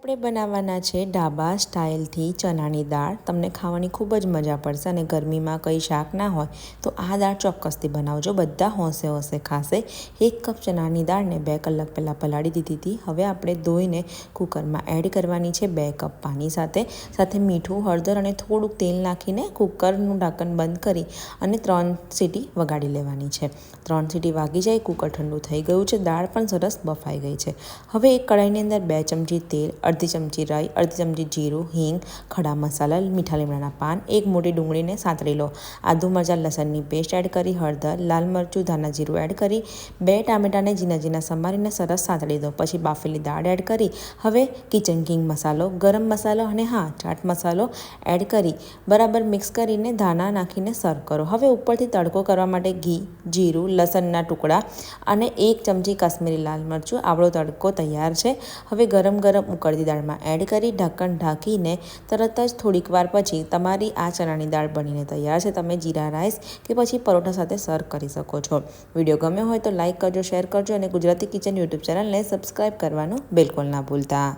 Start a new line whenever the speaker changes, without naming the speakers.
આપણે બનાવવાના છે ઢાબા સ્ટાઇલથી ચણાની દાળ। તમને ખાવાની ખૂબ જ મજા પડશે અને ગરમીમાં કંઈ શાક ના હોય તો આ દાળ ચોક્કસથી બનાવજો, બધા હોંશે હોંશે ખાશે। 1 કપ ચણાની દાળને 2 કલાક પહેલાં પલાળી દીધી હતી। હવે આપણે ધોઈને કુકરમાં એડ કરવાની છે 2 કપ પાણી સાથે મીઠું, હળદર અને થોડુંક તેલ નાખીને કુકરનું ઢાંકણ બંધ કરી અને 3 સીટી વગાડી લેવાની છે। 3 સીટી વાગી જાય, કુકર ઠંડુ થઈ ગયું છે, દાળ પણ સરસ બફાઈ ગઈ છે। હવે એક કઢાઈની અંદર 2 ચમચી તેલ, અડધી ચમચી રાઈ, અડધી ચમચી જીરું, હિંગ, ખડા મસાલા, મીઠા લીમડાના પાન, 1 મોટી ડુંગળીને સાંતળી લો, આદુ મરચાં લસણની પેસ્ટ એડ કરી, હળદર, લાલ મરચું, ધાણા જીરું એડ કરી, 2 ટામેટાને ઝીણા ઝીણા સમારીને સરસ સાંતળી દો। પછી બાફેલી દાળ એડ કરી હવે કિચન કિંગ મસાલો, ગરમ મસાલો અને ચાટ મસાલો એડ કરી બરાબર મિક્સ કરીને ધાણા નાખીને સર્વ કરો। હવે ઉપરથી તડકો કરવા માટે ઘી, જીરું, લસણના ટુકડા અને 1 ચમચી કાશ્મીરી લાલ મરચું, આપણો તડકો તૈયાર છે। હવે ગરમ ઉકળતી દાળમાં એડ કરી ઢાંકણ ઢાંકીને તરત જ થોડીક વાર પછી તમારી આ ચણાની દાળ બનીને તૈયાર છે। તમે જીરા રાઈસ કે પછી પરોઠા સાથે સર્વ કરી શકો છો। વિડીયો ગમ્યો હોય તો લાઇક કરજો, શેર કરજો અને ગુજરાતી કિચન યુટ્યુબ ચેનલને સબસ્ક્રાઈબ કરવાનું બિલકુલ ના ભૂલતા।